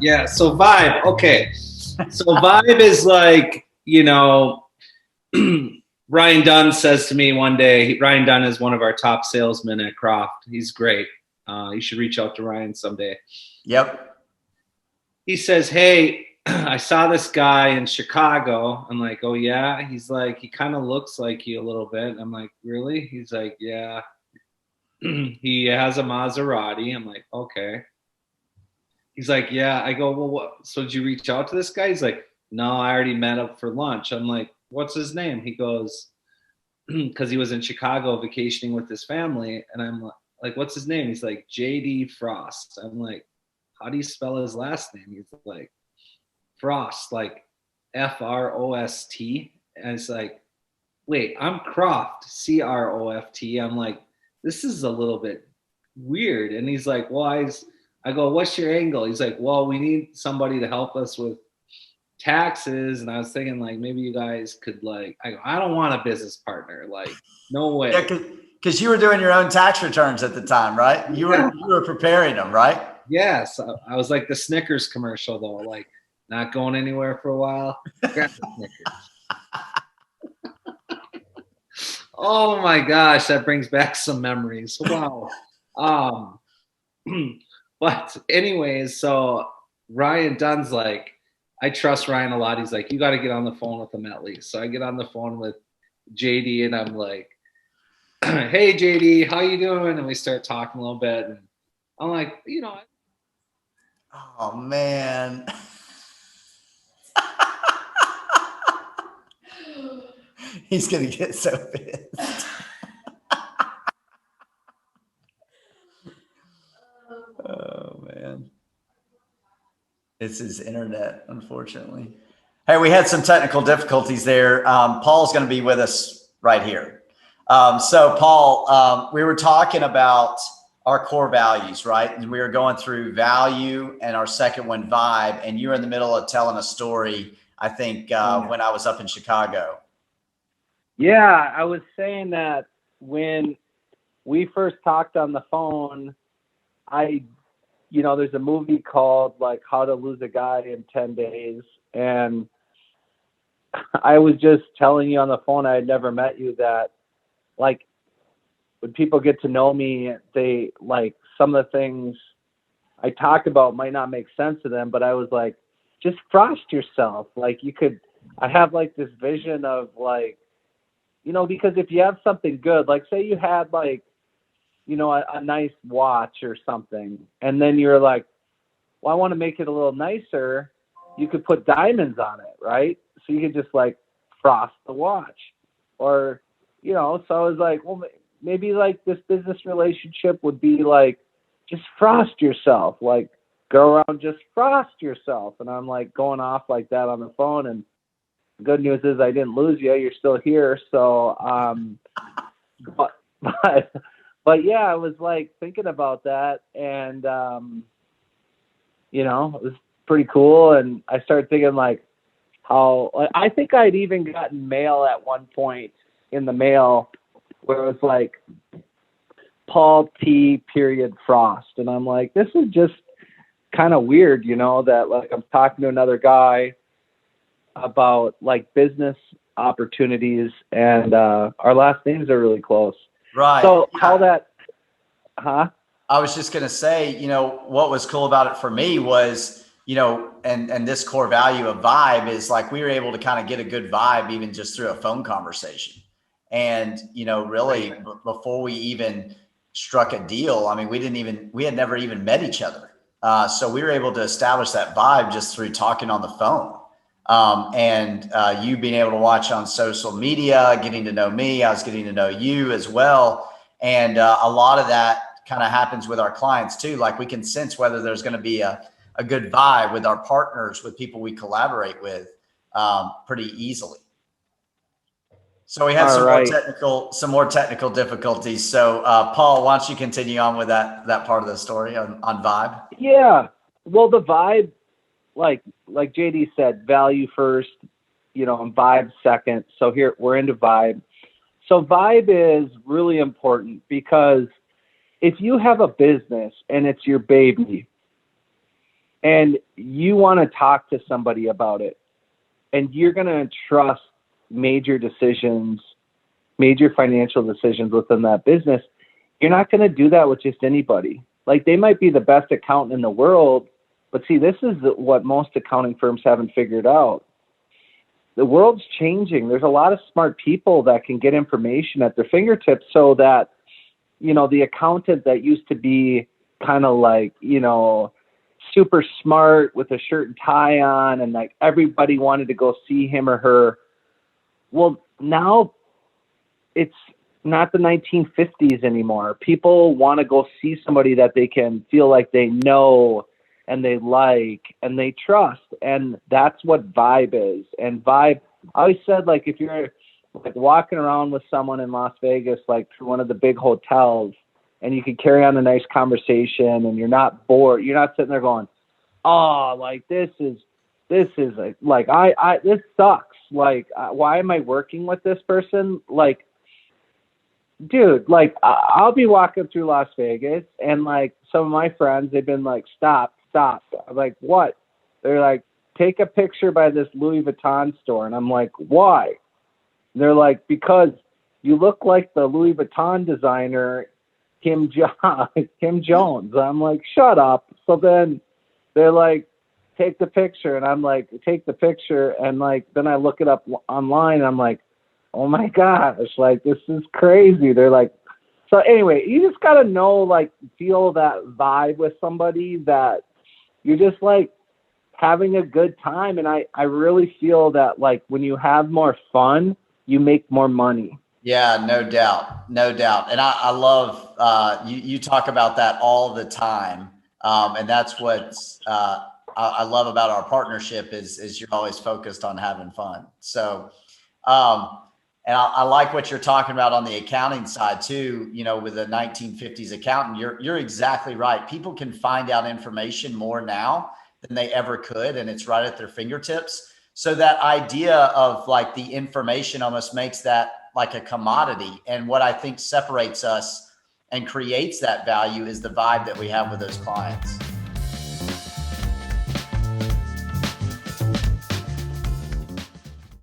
Yeah, so Vibe. Okay. So Vibe is like, Ryan Dunn says to me one day, Ryan Dunn is one of our top salesmen at Croft. He's great. You should reach out to Ryan someday. Yep. He says, hey, I saw this guy in Chicago. I'm like, oh, yeah? He's like, he kind of looks like you a little bit. I'm like, really? He's like, yeah. He has a Maserati. I'm like, okay. He's like, yeah. I go, well, what? So did you reach out to this guy? He's like, no, I already met up for lunch. I'm like, what's his name? He goes, because he was in Chicago vacationing with his family. And I'm like, what's his name? He's like, JD Frost. I'm like, how do you spell his last name? He's like, Frost, like Frost. And it's like, wait, I'm Croft, Croft. I'm like, this is a little bit weird. And he's like, well, I go, what's your angle? He's like, well, we need somebody to help us with taxes. And I was thinking, like, maybe you guys could, like, I go, I don't want a business partner. Like, no way. Yeah, because you were doing your own tax returns at the time, right? You were preparing them, right? Yes. I was like the Snickers commercial, though, like, not going anywhere for a while. Grab the Snickers. Oh my gosh, that brings back some memories. Wow. But anyways, so Ryan Dunn's like, I trust Ryan a lot. He's like, you got to get on the phone with him at least. So I get on the phone with JD and I'm like, hey JD, how you doing? And we start talking a little bit. And I'm like, Oh man. He's gonna get so pissed. Oh man. It's his internet, unfortunately. Hey, we had some technical difficulties there. Paul's going to be with us right here. So Paul, we were talking about our core values, right? And we were going through value and our second one, vibe. And you were in the middle of telling a story, I think, when I was up in Chicago. Yeah, I was saying that when we first talked on the phone, there's a movie called like How to Lose a Guy in 10 Days. And I was just telling you on the phone, I had never met you, that like when people get to know me, they like some of the things I talk about might not make sense to them, but I was like, just frost yourself. Like I have like this vision of like, because if you have something good, like say you had like, a nice watch or something, and then you're like, well, I want to make it a little nicer. You could put diamonds on it, right? So you could just like frost the watch, or, so I was like, well, maybe like this business relationship would be like, just frost yourself, like go around, just frost yourself. And I'm like going off like that on the phone. And the good news is I didn't lose you. You're still here. So, but yeah, I was like thinking about that, and, it was pretty cool. And I started thinking like I think I'd even gotten mail at one point in the mail where it was like Paul T. Frost. And I'm like, this is just kind of weird, that like I'm talking to another guy about like business opportunities, and our last names are really close. Right. So yeah. how that, I was just going to say, what was cool about it for me was, and this core value of vibe is like, we were able to kind of get a good vibe even just through a phone conversation. And, really before we even struck a deal, I mean, we had never even met each other. So we were able to establish that vibe just through talking on the phone. And you being able to watch on social media, getting to know me, I was getting to know you as well. And a lot of that kind of happens with our clients too. Like we can sense whether there's going to be a good vibe with our partners, with people we collaborate with pretty easily. So we had some more technical difficulties. So Paul, why don't you continue on with that part of the story on vibe? Yeah. Well, the vibe, like JD said, value first, and vibe second. So here we're into vibe. So vibe is really important, because if you have a business and it's your baby, and you want to talk to somebody about it, and you're going to trust major financial decisions within that business, you're not going to do that with just anybody. Like, they might be the best accountant in the world, but see, this is what most accounting firms haven't figured out. The world's changing. There's a lot of smart people that can get information at their fingertips, so that, you know, the accountant that used to be kind of like, you know, super smart with a shirt and tie on, and like everybody wanted to go see him or her. Well, now it's not the 1950s anymore. People want to go see somebody that they can feel like they know and they like and they trust. And that's what vibe is. And vibe, I always said, like, if you're like walking around with someone in Las Vegas, like through one of the big hotels, and you can carry on a nice conversation and you're not bored, you're not sitting there going, oh, like this is like, this sucks. Like, why am I working with this person? Like, dude, like, I'll be walking through Las Vegas, and like some of my friends, they've been like, stop. I'm like, what? They're like, take a picture by this Louis Vuitton store. And I'm like, why? And they're like, because you look like the Louis Vuitton designer, Kim Jones. I'm like, shut up. So then they're like, take the picture. And I'm like, take the picture. And like, then I look it up online, and I'm like, oh my gosh, like, this is crazy. They're like, so anyway, you just got to know, like, feel that vibe with somebody, that you're just like having a good time. And I really feel that, like, when you have more fun, you make more money. Yeah, no doubt. And I love, you talk about that all the time. And that's what I love about our partnership is you're always focused on having fun. So, and I like what you're talking about on the accounting side too, you know, with the 1950s accountant. You're exactly right. People can find out information more now than they ever could, and it's right at their fingertips. So that idea of like the information almost makes that like a commodity. And what I think separates us and creates that value is the vibe that we have with those clients.